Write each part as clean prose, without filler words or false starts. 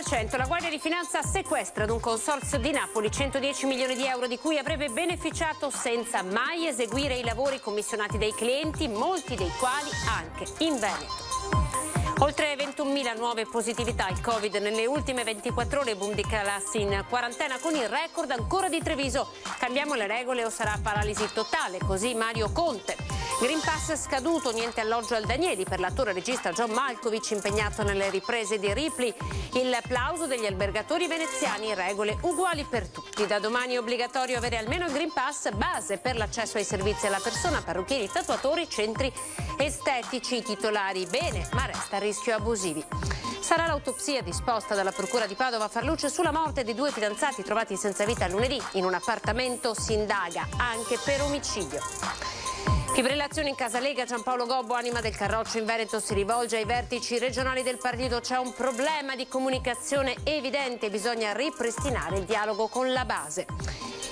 100%. La Guardia di Finanza sequestra ad un consorzio di Napoli 110 milioni di euro di cui avrebbe beneficiato senza mai eseguire i lavori commissionati dai clienti, molti dei quali anche in Veneto. Oltre 21.000 nuove positività al Covid nelle ultime 24 ore, boom di classi in quarantena con il record ancora di Treviso. Cambiamo le regole o sarà paralisi totale? Così Mario Conte. Green Pass scaduto, niente alloggio al Danieli per l'attore regista John Malkovich impegnato nelle riprese di Ripley. Il plauso degli albergatori veneziani, regole uguali per tutti. Da domani è obbligatorio avere almeno il Green Pass base per l'accesso ai servizi alla persona, parrucchieri, tatuatori, centri estetici, titolari bene, ma resta il rischio abusivi. Sarà l'autopsia disposta dalla Procura di Padova a far luce sulla morte di 2 fidanzati trovati senza vita lunedì. In un appartamento si indaga anche per omicidio. Fibrillazione in casa Lega, Giampaolo Gobbo, anima del Carroccio in Veneto, si rivolge ai vertici regionali del partito. C'è un problema di comunicazione evidente, bisogna ripristinare il dialogo con la base.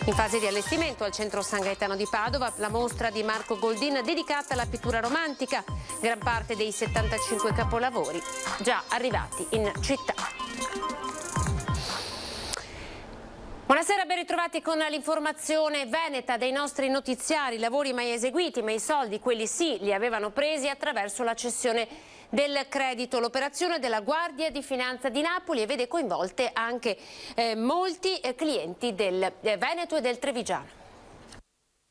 In fase di allestimento al centro San Gaetano di Padova la mostra di Marco Goldin dedicata alla pittura romantica, gran parte dei 75 capolavori già arrivati in città. Buonasera, ben ritrovati con l'informazione veneta dei nostri notiziari. Lavori mai eseguiti, ma i soldi, quelli sì, li avevano presi attraverso la cessione del credito. L'operazione della Guardia di Finanza di Napoli e vede coinvolte anche molti clienti del Veneto e del Trevigiano.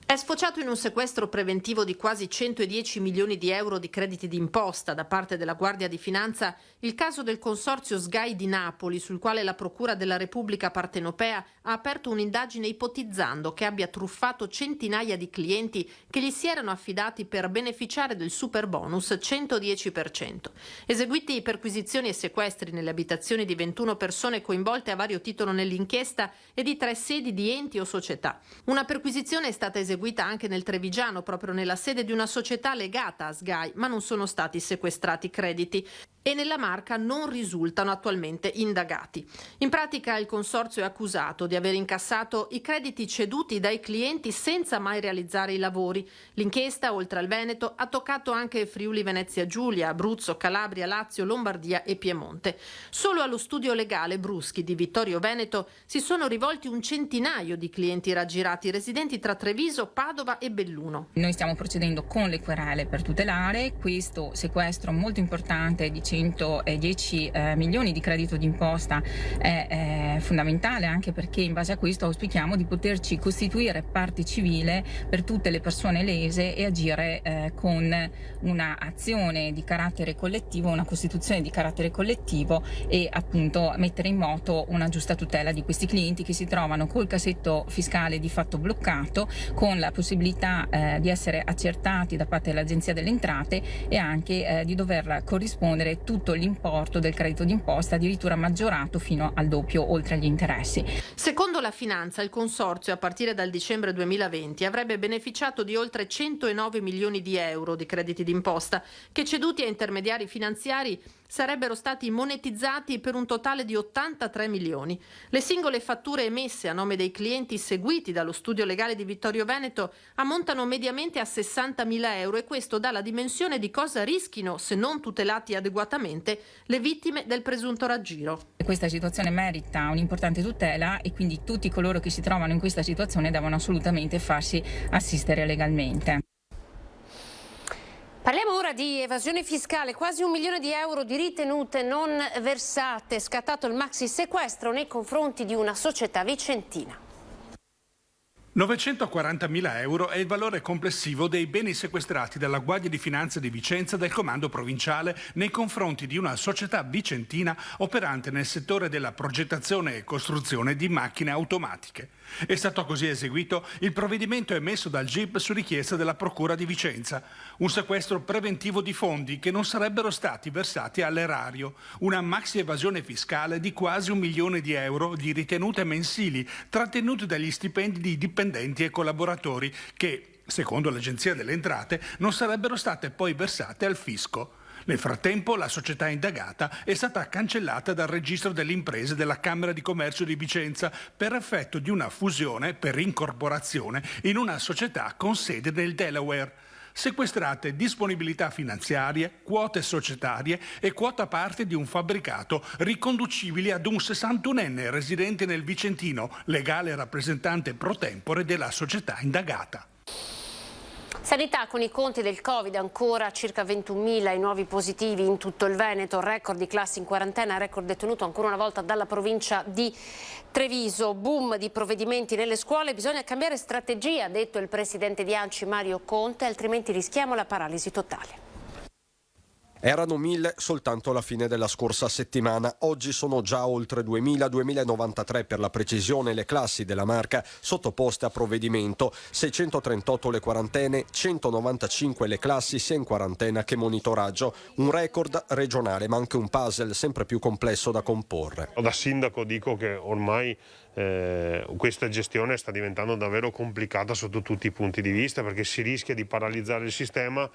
È sfociato in un sequestro preventivo di quasi 110 milioni di euro di crediti d'imposta da parte della Guardia di Finanza il caso del consorzio SGAI di Napoli, sul quale la Procura della Repubblica partenopea ha aperto un'indagine ipotizzando che abbia truffato centinaia di clienti che gli si erano affidati per beneficiare del super bonus 110%. Eseguiti perquisizioni e sequestri nelle abitazioni di 21 persone coinvolte a vario titolo nell'inchiesta e di 3 sedi di enti o società. Una perquisizione è stata eseguita anche nel Trevigiano, proprio nella sede di una società legata a SGAI, ma non sono stati sequestrati crediti e nella Marca non risultano attualmente indagati. In pratica il consorzio è accusato di aver incassato i crediti ceduti dai clienti senza mai realizzare i lavori. L'inchiesta, oltre al Veneto, ha toccato anche Friuli Venezia Giulia, Abruzzo, Calabria, Lazio, Lombardia e Piemonte. Solo allo studio legale Bruschi di Vittorio Veneto si sono rivolti un centinaio di clienti raggirati residenti tra Treviso, Padova e Belluno. Noi stiamo procedendo con le querele per tutelare questo sequestro molto importante di 110 milioni di credito d'imposta. È fondamentale anche perché in base a questo auspichiamo di poterci costituire parte civile per tutte le persone lese e agire con una azione di carattere collettivo, una costituzione di carattere collettivo e appunto mettere in moto una giusta tutela di questi clienti che si trovano col cassetto fiscale di fatto bloccato, con la possibilità di essere accertati da parte dell'Agenzia delle Entrate e anche di dover corrispondere tutto l'importo del credito d'imposta, addirittura maggiorato fino al doppio oltre agli interessi. Secondo la Finanza, il consorzio a partire dal dicembre 2020 avrebbe beneficiato di oltre 109 milioni di euro di crediti d'imposta che ceduti a intermediari finanziari sarebbero stati monetizzati per un totale di 83 milioni. Le singole fatture emesse a nome dei clienti seguiti dallo studio legale di Vittorio Veneto ammontano mediamente a 60.000 euro e questo dà la dimensione di cosa rischino, se non tutelati adeguatamente, le vittime del presunto raggiro. Questa situazione merita un'importante tutela e quindi tutti coloro che si trovano in questa situazione devono assolutamente farsi assistere legalmente. Parliamo ora di evasione fiscale, quasi 1 milione di euro di ritenute non versate, scattato il maxi sequestro nei confronti di una società vicentina. 940.000 euro è il valore complessivo dei beni sequestrati dalla Guardia di Finanza di Vicenza del Comando Provinciale nei confronti di una società vicentina operante nel settore della progettazione e costruzione di macchine automatiche. È stato così eseguito il provvedimento emesso dal GIP su richiesta della Procura di Vicenza, un sequestro preventivo di fondi che non sarebbero stati versati all'erario, una maxi evasione fiscale di quasi 1 milione di euro di ritenute mensili trattenute dagli stipendi di dipendenti e collaboratori che, secondo l'Agenzia delle Entrate, non sarebbero state poi versate al fisco. Nel frattempo la società indagata è stata cancellata dal registro delle imprese della Camera di Commercio di Vicenza per effetto di una fusione per incorporazione in una società con sede nel Delaware. Sequestrate disponibilità finanziarie, quote societarie e quota parte di un fabbricato riconducibili ad un 61enne residente nel Vicentino, legale rappresentante pro tempore della società indagata. Sanità, con i conti del Covid, ancora circa 21.000 i nuovi positivi in tutto il Veneto, record di classi in quarantena, record detenuto ancora una volta dalla provincia di Treviso. Boom di provvedimenti nelle scuole, bisogna cambiare strategia, ha detto il presidente di ANCI Mario Conte, altrimenti rischiamo la paralisi totale. Erano 1.000 soltanto alla fine della scorsa settimana, oggi sono già oltre 2.000, 2.093 per la precisione le classi della Marca sottoposte a provvedimento, 638 le quarantene, 195 le classi sia in quarantena che monitoraggio, un record regionale ma anche un puzzle sempre più complesso da comporre. Da sindaco dico che ormai questa gestione sta diventando davvero complicata sotto tutti i punti di vista, perché si rischia di paralizzare il sistema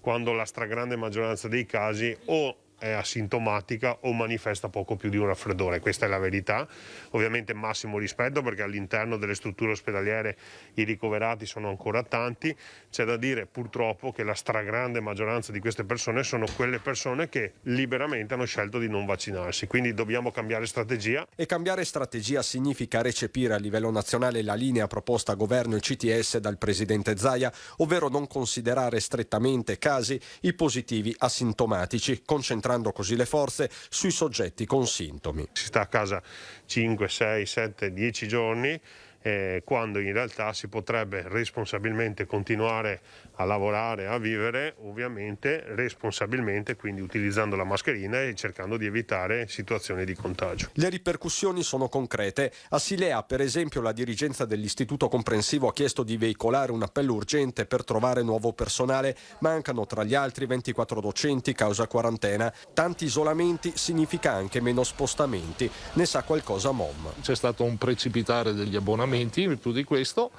quando la stragrande maggioranza dei casi o è asintomatica o manifesta poco più di un raffreddore. Questa è la verità. Ovviamente massimo rispetto, perché all'interno delle strutture ospedaliere i ricoverati sono ancora tanti. C'è da dire purtroppo che la stragrande maggioranza di queste persone sono quelle persone che liberamente hanno scelto di non vaccinarsi, quindi dobbiamo cambiare strategia. E cambiare strategia significa recepire a livello nazionale la linea proposta a governo e CTS dal presidente Zaia, ovvero non considerare strettamente casi i positivi asintomatici, concentrando così le forze sui soggetti con sintomi. Si sta a casa 5, 6, 7, 10 giorni, quando in realtà si potrebbe responsabilmente continuare a lavorare, a vivere, ovviamente responsabilmente, quindi utilizzando la mascherina e cercando di evitare situazioni di contagio. Le ripercussioni sono concrete. A Silea, per esempio, la dirigenza dell'Istituto Comprensivo ha chiesto di veicolare un appello urgente per trovare nuovo personale. Mancano tra gli altri 24 docenti causa quarantena. Tanti isolamenti significa anche meno spostamenti. Ne sa qualcosa Mom. C'è stato un precipitare degli abbonamenti, in virtù di questo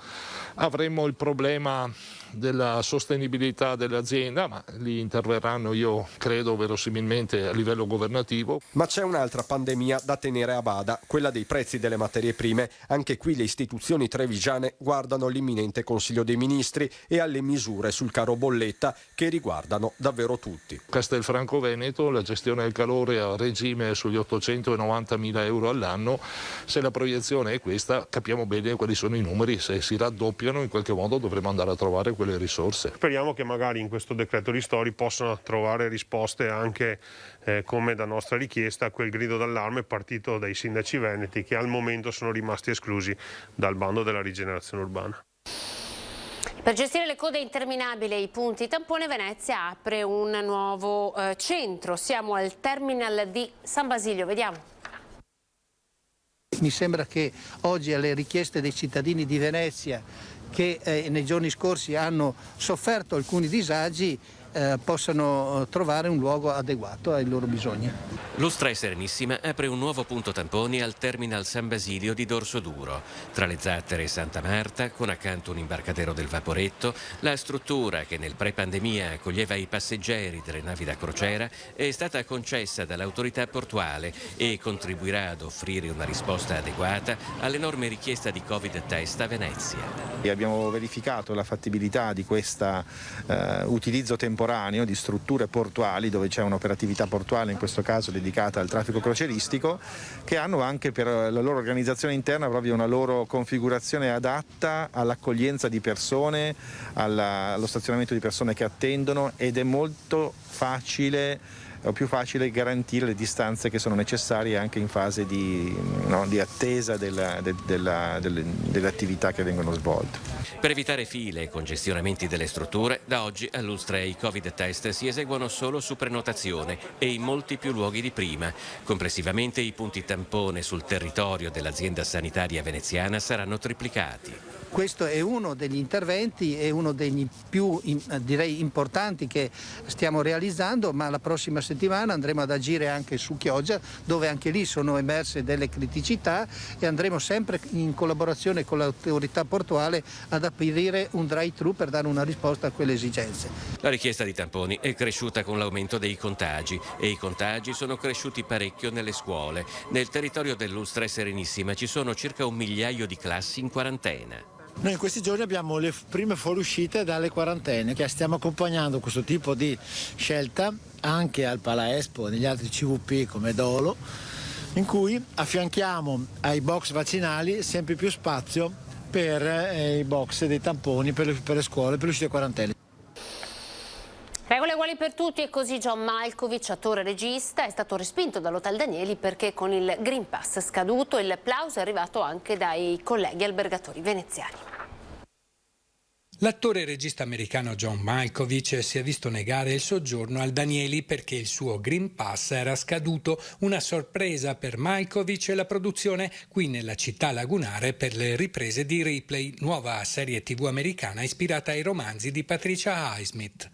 avremo il problema della sostenibilità dell'azienda, ma lì interverranno, io credo, verosimilmente a livello governativo. Ma c'è un'altra pandemia da tenere a bada, quella dei prezzi delle materie prime. Anche qui le istituzioni trevigiane guardano l'imminente Consiglio dei Ministri e alle misure sul caro bolletta che riguardano davvero tutti. Castelfranco Veneto, la gestione del calore a regime sugli 890.000 euro all'anno. Se la proiezione è questa, capiamo bene quali sono i numeri. Se si raddoppiano, in qualche modo dovremo andare a trovare quelle risorse. Speriamo che magari in questo decreto ristori possano trovare risposte anche come da nostra richiesta a quel grido d'allarme partito dai sindaci veneti che al momento sono rimasti esclusi dal bando della rigenerazione urbana. Per gestire le code interminabili e i punti tampone, Venezia apre un nuovo centro. Siamo al terminal di San Basilio, vediamo. Mi sembra che oggi alle richieste dei cittadini di Venezia che nei giorni scorsi hanno sofferto alcuni disagi possano trovare un luogo adeguato ai loro bisogni. L'Ustra Serenissima apre un nuovo punto tamponi al terminal San Basilio di Dorsoduro. Tra le Zattere e Santa Marta, con accanto un imbarcadero del Vaporetto, la struttura che nel pre-pandemia accoglieva i passeggeri delle navi da crociera è stata concessa dall'autorità portuale e contribuirà ad offrire una risposta adeguata all'enorme richiesta di Covid-test a Venezia. Abbiamo verificato la fattibilità di questo utilizzo temporaneo di strutture portuali dove c'è un'operatività portuale, in questo caso dedicata al traffico crocieristico, che hanno anche per la loro organizzazione interna proprio una loro configurazione adatta all'accoglienza di persone, allo stazionamento di persone che attendono, ed è molto facile o più facile garantire le distanze che sono necessarie anche in fase di attesa delle attività che vengono svolte. Per evitare file e congestionamenti delle strutture, da oggi all'Ustra i Covid test si eseguono solo su prenotazione e in molti più luoghi di prima. Complessivamente i punti tampone sul territorio dell'azienda sanitaria veneziana saranno triplicati. Questo è uno degli interventi, è uno degli più direi importanti che stiamo realizzando, ma la prossima settimana andremo ad agire anche su Chioggia, dove anche lì sono emerse delle criticità, e andremo sempre in collaborazione con l'autorità portuale ad aprire un drive-thru per dare una risposta a quelle esigenze. La richiesta di tamponi è cresciuta con l'aumento dei contagi e i contagi sono cresciuti parecchio nelle scuole. Nel territorio dell'Ustra Serenissima ci sono circa 1 migliaio di classi in quarantena. Noi in questi giorni abbiamo le prime fuoriuscite dalle quarantene, che stiamo accompagnando questo tipo di scelta anche al Pala Expo e negli altri CVP come Dolo, in cui affianchiamo ai box vaccinali sempre più spazio per i box dei tamponi per le scuole, per le uscite quarantene. Regole uguali per tutti, e così John Malkovich, attore e regista, è stato respinto dall'Hotel Danieli perché con il Green Pass scaduto il plauso è arrivato anche dai colleghi albergatori veneziani. L'attore e regista americano John Malkovich si è visto negare il soggiorno al Danieli perché il suo Green Pass era scaduto. Una sorpresa per Malkovich e la produzione qui nella città lagunare per le riprese di Ripley, nuova serie TV americana ispirata ai romanzi di Patricia Highsmith.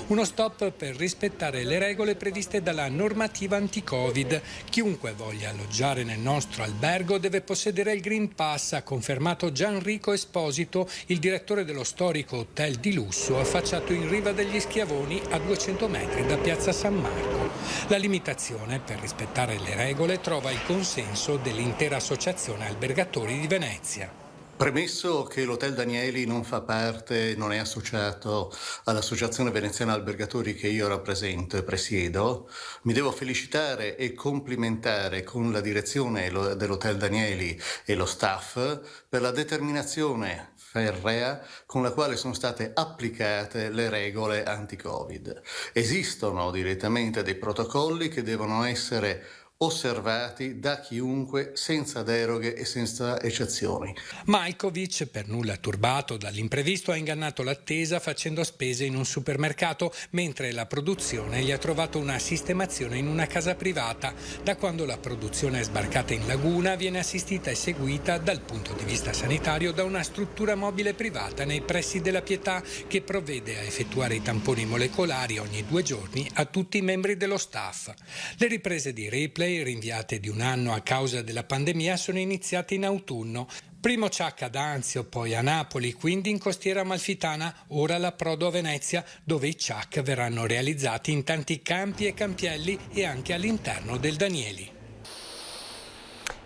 Uno stop per rispettare le regole previste dalla normativa anti-Covid. Chiunque voglia alloggiare nel nostro albergo deve possedere il Green Pass, ha confermato Gianrico Esposito, il direttore dello storico hotel di lusso affacciato in riva degli Schiavoni a 200 metri da Piazza San Marco. La limitazione per rispettare le regole trova il consenso dell'intera associazione albergatori di Venezia. Premesso che l'Hotel Danieli non fa parte, non è associato all'Associazione Veneziana Albergatori che io rappresento e presiedo, mi devo felicitare e complimentare con la direzione dell'Hotel Danieli e lo staff per la determinazione ferrea con la quale sono state applicate le regole anti-Covid. Esistono direttamente dei protocolli che devono essere osservati da chiunque senza deroghe e senza eccezioni. Malkovich, per nulla turbato dall'imprevisto, ha ingannato l'attesa facendo spese in un supermercato, mentre la produzione gli ha trovato una sistemazione in una casa privata. Da quando la produzione è sbarcata in laguna viene assistita e seguita dal punto di vista sanitario da una struttura mobile privata nei pressi della Pietà che provvede a effettuare i tamponi molecolari ogni 2 giorni a tutti i membri dello staff. Le riprese di Ripley, rinviate di 1 anno a causa della pandemia, sono iniziate in autunno. Primo Ciak ad Anzio, poi a Napoli, quindi in Costiera Amalfitana, ora l'approdo a Venezia, dove i Ciak verranno realizzati in tanti campi e campielli e anche all'interno del Danieli.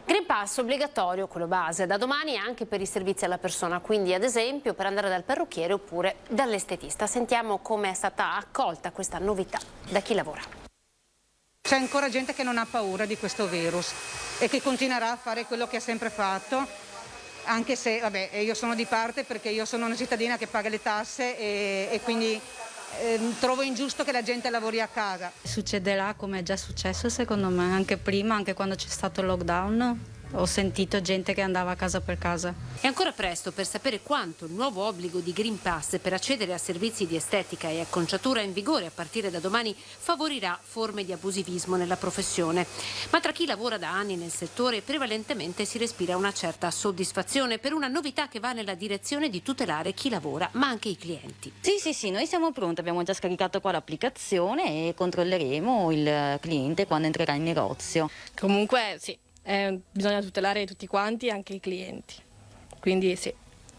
Green Pass obbligatorio, quello base, da domani anche per i servizi alla persona, quindi ad esempio per andare dal parrucchiere oppure dall'estetista. Sentiamo come è stata accolta questa novità da chi lavora. C'è ancora gente che non ha paura di questo virus e che continuerà a fare quello che ha sempre fatto, anche se, vabbè, io sono di parte perché io sono una cittadina che paga le tasse e quindi trovo ingiusto che la gente lavori a casa. Succederà come è già successo secondo me, anche prima, anche quando c'è stato il lockdown. Ho sentito gente che andava casa per casa. È ancora presto per sapere quanto il nuovo obbligo di Green Pass per accedere a servizi di estetica e acconciatura in vigore a partire da domani favorirà forme di abusivismo nella professione. Ma tra chi lavora da anni nel settore prevalentemente si respira una certa soddisfazione per una novità che va nella direzione di tutelare chi lavora ma anche i clienti. Sì, noi siamo pronti, abbiamo già scaricato qua l'applicazione e controlleremo il cliente quando entrerà in negozio. Comunque sì. Bisogna tutelare tutti quanti, anche i clienti, quindi sì,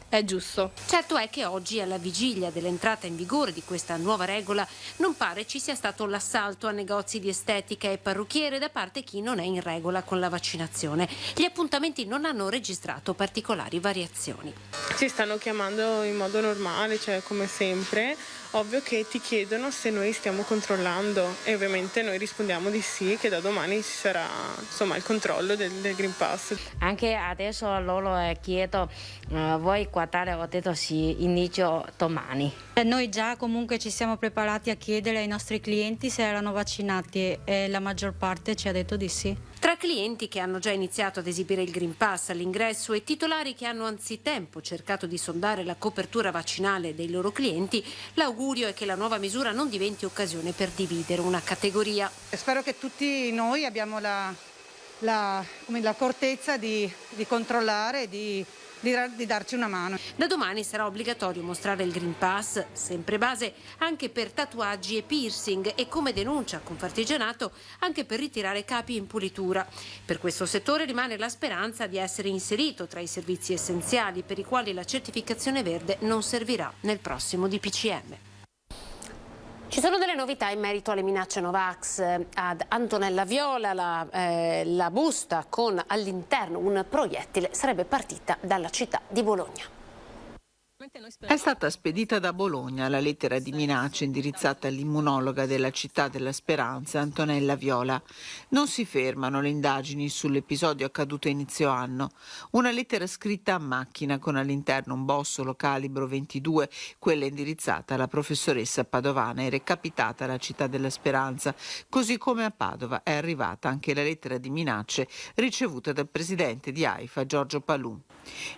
è giusto. Certo è che oggi, alla vigilia dell'entrata in vigore di questa nuova regola, non pare ci sia stato l'assalto a negozi di estetica e parrucchiere da parte di chi non è in regola con la vaccinazione. Gli appuntamenti non hanno registrato particolari variazioni. Ci stanno chiamando in modo normale, cioè come sempre. Ovvio che ti chiedono se noi stiamo controllando e ovviamente noi rispondiamo di sì, che da domani ci sarà insomma il controllo del Green Pass. Anche adesso loro chiedo vuoi guardare, ho detto sì, inizio domani. Noi già comunque ci siamo preparati a chiedere ai nostri clienti se erano vaccinati e la maggior parte ci ha detto di sì. Tra clienti che hanno già iniziato ad esibire il Green Pass all'ingresso e titolari che hanno anzitempo cercato di sondare la copertura vaccinale dei loro clienti, l'augurio è che la nuova misura non diventi occasione per dividere una categoria. Spero che tutti noi abbiamo l'accortezza di controllare e di darci una mano. Da domani sarà obbligatorio mostrare il Green Pass, sempre base, anche per tatuaggi e piercing e, come denuncia Confartigianato, anche per ritirare capi in pulitura. Per questo settore rimane la speranza di essere inserito tra i servizi essenziali per i quali la certificazione verde non servirà nel prossimo DPCM. Ci sono delle novità in merito alle minacce Novax ad Antonella Viola. La busta con all'interno un proiettile sarebbe partita dalla città di Bologna. È stata spedita da Bologna la lettera di minaccia indirizzata all'immunologa della Città della Speranza, Antonella Viola. Non si fermano le indagini sull'episodio accaduto a inizio anno. Una lettera scritta a macchina con all'interno un bossolo calibro 22, quella indirizzata alla professoressa padovana e recapitata alla Città della Speranza, così come a Padova è arrivata anche la lettera di minacce ricevuta dal presidente di AIFA, Giorgio Palù.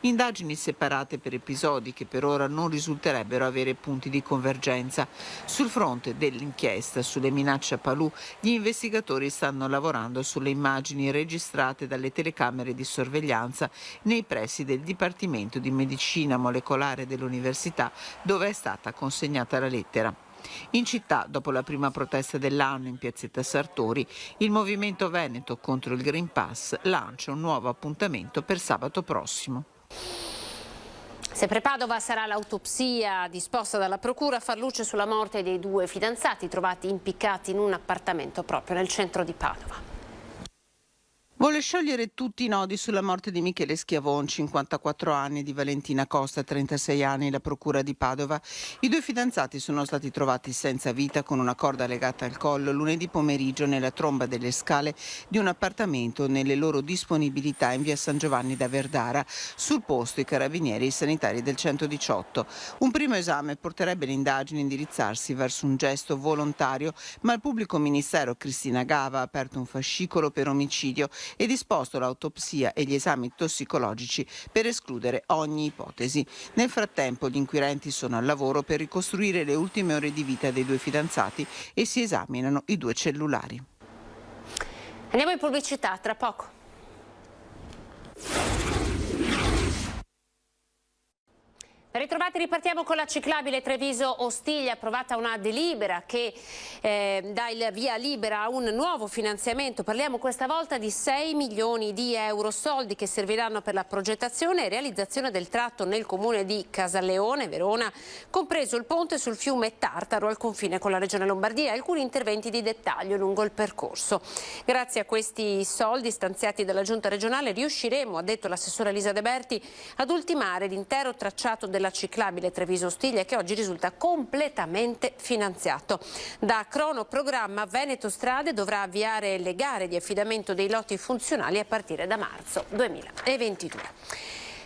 Indagini separate per episodi che per ora non risulterebbero avere punti di convergenza. Sul fronte dell'inchiesta sulle minacce a Palù, gli investigatori stanno lavorando sulle immagini registrate dalle telecamere di sorveglianza nei pressi del Dipartimento di Medicina Molecolare dell'Università, dove è stata consegnata la lettera. In città, dopo la prima protesta dell'anno in piazzetta Sartori, il Movimento Veneto contro il Green Pass lancia un nuovo appuntamento per sabato prossimo. Sempre Padova sarà l'autopsia disposta dalla Procura a far luce sulla morte dei due fidanzati trovati impiccati in un appartamento proprio nel centro di Padova. Vuole sciogliere tutti i nodi sulla morte di Michele Schiavon, 54 anni, e di Valentina Costa, 36 anni, la Procura di Padova. I due fidanzati sono stati trovati senza vita con una corda legata al collo lunedì pomeriggio nella tromba delle scale di un appartamento nelle loro disponibilità in via San Giovanni da Verdara. Sul posto i carabinieri e i sanitari del 118. Un primo esame porterebbe le indagini a indirizzarsi verso un gesto volontario, ma il pubblico ministero Cristina Gava ha aperto un fascicolo per omicidio e disposto l'autopsia e gli esami tossicologici per escludere ogni ipotesi. Nel frattempo gli inquirenti sono al lavoro per ricostruire le ultime ore di vita dei due fidanzati e si esaminano i due cellulari. Andiamo in pubblicità, tra poco. Ben ritrovati, ripartiamo con la ciclabile Treviso-Ostiglia, approvata una delibera che dà il via libera a un nuovo finanziamento. Parliamo questa volta di 6 milioni di euro, soldi che serviranno per la progettazione e realizzazione del tratto nel comune di Casaleone, Verona, compreso il ponte sul fiume Tartaro al confine con la regione Lombardia e alcuni interventi di dettaglio lungo il percorso. Grazie a questi soldi stanziati dalla Giunta regionale riusciremo, ha detto l'assessore Elisa De Berti, ad ultimare l'intero tracciato della ciclabile Treviso-Ostiglia che oggi risulta completamente finanziato. Da cronoprogramma Veneto Strade dovrà avviare le gare di affidamento dei lotti funzionali a partire da marzo 2022.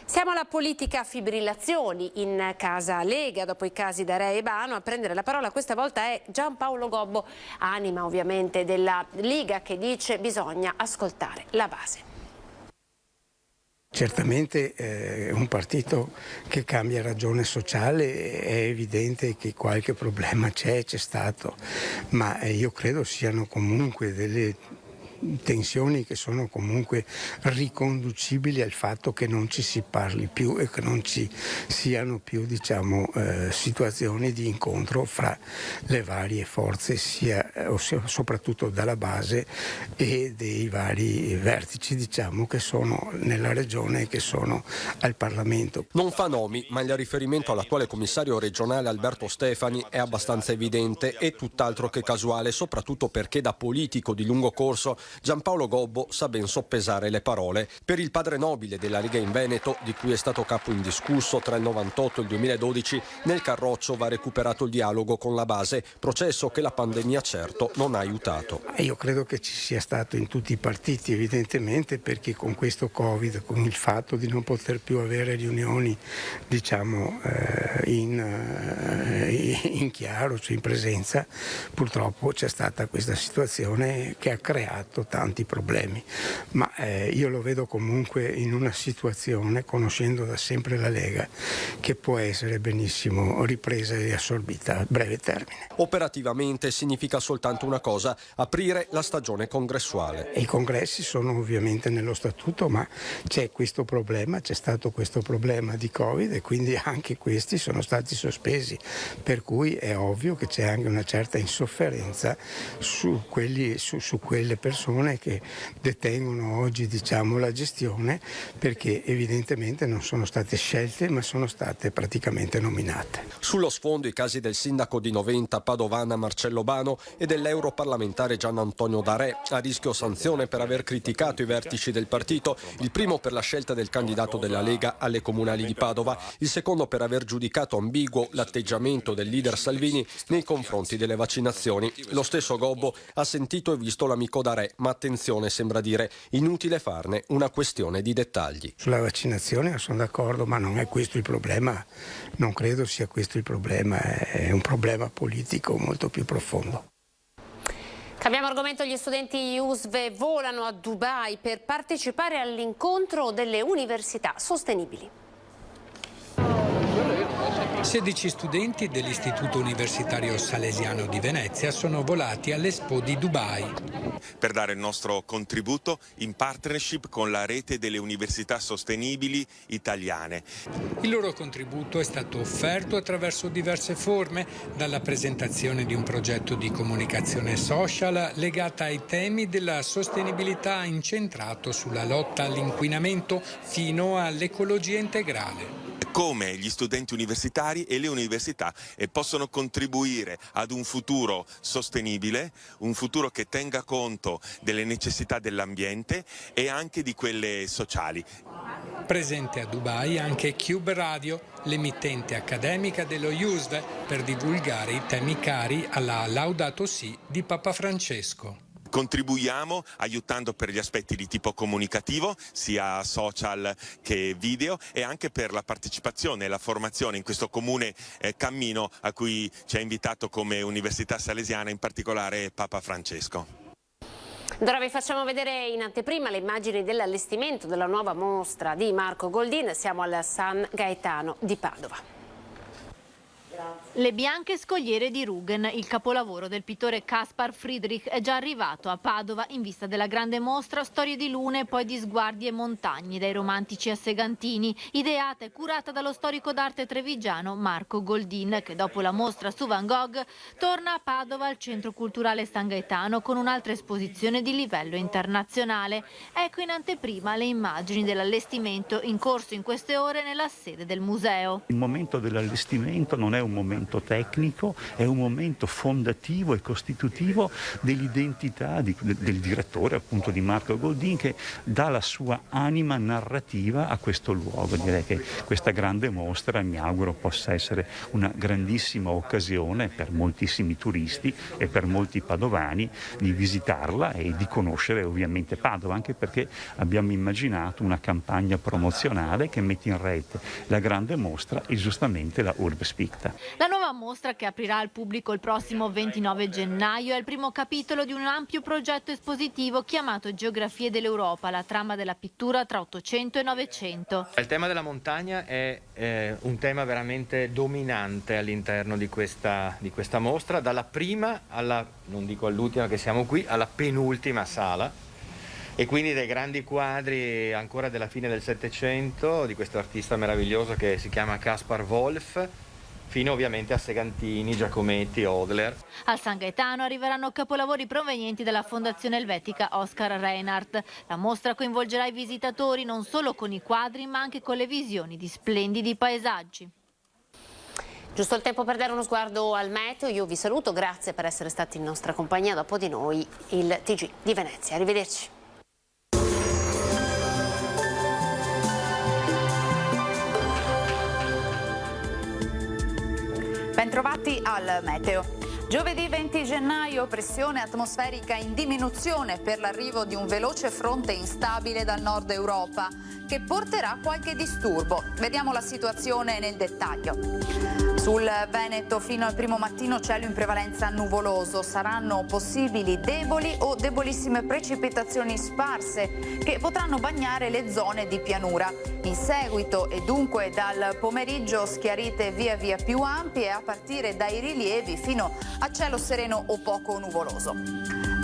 Siamo alla politica fibrillazioni in casa Lega, dopo i casi da Re e Bano. A prendere la parola questa volta è Giampaolo Gobbo, anima ovviamente della Lega, che dice bisogna ascoltare la base. Certamente un partito che cambia ragione sociale, è evidente che qualche problema c'è stato, ma io credo siano comunque delle tensioni che sono comunque riconducibili al fatto che non ci si parli più e che non ci siano più, diciamo, situazioni di incontro fra le varie forze, soprattutto dalla base e dei vari vertici, diciamo, che sono nella regione e che sono al Parlamento. Non fa nomi, ma il riferimento all'attuale commissario regionale Alberto Stefani è abbastanza evidente e tutt'altro che casuale, soprattutto perché da politico di lungo corso Giampaolo Gobbo sa ben soppesare le parole. Per il padre nobile della Lega in Veneto, di cui è stato capo indiscusso tra il 98 e il 2012, nel Carroccio va recuperato il dialogo con la base, processo che la pandemia certo non ha aiutato. Io credo che ci sia stato in tutti i partiti, evidentemente, perché con questo Covid, con il fatto di non poter più avere riunioni, diciamo, in chiaro, cioè in presenza, purtroppo c'è stata questa situazione che ha creato tanti problemi, ma io lo vedo comunque in una situazione, conoscendo da sempre la Lega, che può essere benissimo ripresa e assorbita a breve termine. Operativamente significa soltanto una cosa: aprire la stagione congressuale. I congressi sono ovviamente nello statuto, ma c'è stato questo problema di Covid e quindi anche questi sono stati sospesi, per cui è ovvio che c'è anche una certa insofferenza su quelle persone persone che detengono oggi la gestione, perché evidentemente non sono state scelte ma sono state praticamente nominate. Sullo sfondo i casi del sindaco di Noventa padovana Marcello Bano e dell'europarlamentare Gian Antonio D'Arè, a rischio sanzione per aver criticato i vertici del partito, il primo per la scelta del candidato della Lega alle comunali di Padova, il secondo per aver giudicato ambiguo l'atteggiamento del leader Salvini nei confronti delle vaccinazioni. Lo stesso Gobbo ha sentito e visto l'amico D'Arè, ma attenzione, sembra dire, inutile farne una questione di dettagli. Sulla vaccinazione sono d'accordo, ma non è questo il problema, non credo sia questo il problema, è un problema politico molto più profondo. Cambiamo argomento, gli studenti USV volano a Dubai per partecipare all'incontro delle università sostenibili. 16 studenti dell'Istituto Universitario Salesiano di Venezia sono volati all'Expo di Dubai per dare il nostro contributo in partnership con la rete delle università sostenibili italiane. Il loro contributo è stato offerto attraverso diverse forme, dalla presentazione di un progetto di comunicazione social legata ai temi della sostenibilità incentrato sulla lotta all'inquinamento fino all'ecologia integrale. Come gli studenti universitari e le università possono contribuire ad un futuro sostenibile, un futuro che tenga conto delle necessità dell'ambiente e anche di quelle sociali. Presente a Dubai anche Cube Radio, l'emittente accademica dello USV, per divulgare i temi cari alla Laudato Si di Papa Francesco. Contribuiamo aiutando per gli aspetti di tipo comunicativo, sia social che video, e anche per la partecipazione e la formazione in questo comune cammino a cui ci ha invitato come Università Salesiana, in particolare Papa Francesco. Ora vi facciamo vedere in anteprima le immagini dell'allestimento della nuova mostra di Marco Goldin. Siamo al San Gaetano di Padova. Le bianche scogliere di Rügen, il capolavoro del pittore Caspar Friedrich, è già arrivato a Padova in vista della grande mostra Storie di lune e poi di sguardi e montagne, dai romantici a segantini, ideata e curata dallo storico d'arte trevigiano Marco Goldin, che dopo la mostra su Van Gogh torna a Padova al Centro Culturale San Gaetano con un'altra esposizione di livello internazionale. Ecco in anteprima le immagini dell'allestimento in corso in queste ore nella sede del museo. Il momento dell'allestimento non è un momento tecnico, è un momento fondativo e costitutivo dell'identità del direttore, appunto di Marco Goldin, che dà la sua anima narrativa a questo luogo. Direi che questa grande mostra, mi auguro, possa essere una grandissima occasione per moltissimi turisti e per molti padovani di visitarla e di conoscere ovviamente Padova, anche perché abbiamo immaginato una campagna promozionale che mette in rete la grande mostra e giustamente la Urbs Picta. La nuova mostra, che aprirà al pubblico il prossimo 29 gennaio, è il primo capitolo di un ampio progetto espositivo chiamato Geografie dell'Europa, la trama della pittura tra 800 e 900. Il tema della montagna è un tema veramente dominante all'interno di questa mostra, dalla prima alla, non dico all'ultima che siamo qui, alla penultima sala. E quindi dei grandi quadri ancora della fine del Settecento di questo artista meraviglioso che si chiama Caspar Wolf, fino ovviamente a Segantini, Giacometti, Hodler. Al San Gaetano arriveranno capolavori provenienti dalla Fondazione Elvetica Oscar Reinhardt. La mostra coinvolgerà i visitatori non solo con i quadri, ma anche con le visioni di splendidi paesaggi. Giusto il tempo per dare uno sguardo al meteo. Io vi saluto, grazie per essere stati in nostra compagnia. Dopo di noi il TG di Venezia. Arrivederci. Bentrovati al meteo. Giovedì 20 gennaio, pressione atmosferica in diminuzione per l'arrivo di un veloce fronte instabile dal nord Europa che porterà qualche disturbo. Vediamo la situazione nel dettaglio. Sul Veneto fino al primo mattino cielo in prevalenza nuvoloso. Saranno possibili deboli o debolissime precipitazioni sparse che potranno bagnare le zone di pianura. In seguito e dunque dal pomeriggio schiarite via via più ampie a partire dai rilievi fino a cielo sereno o poco nuvoloso.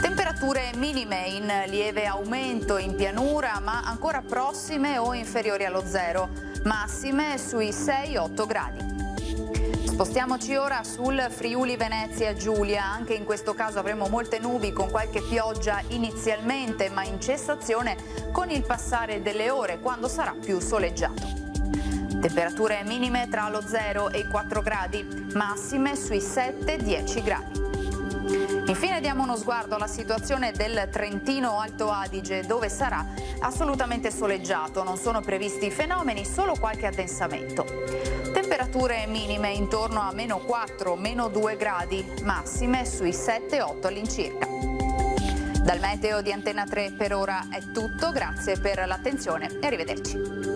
Temperature minime in lieve aumento in pianura ma ancora prossime o inferiori allo zero, massime sui 6-8 gradi. Spostiamoci ora sul Friuli Venezia Giulia. Anche in questo caso avremo molte nubi con qualche pioggia inizialmente, ma in cessazione con il passare delle ore, quando sarà più soleggiato. Temperature minime tra lo 0 e i 4 gradi, massime sui 7-10 gradi. Infine diamo uno sguardo alla situazione del Trentino Alto Adige, dove sarà assolutamente soleggiato, non sono previsti fenomeni, solo qualche addensamento. Temperature minime intorno a meno 4, meno 2 gradi, massime sui 7-8 all'incirca. Dal meteo di Antenna 3 per ora è tutto, grazie per l'attenzione e arrivederci.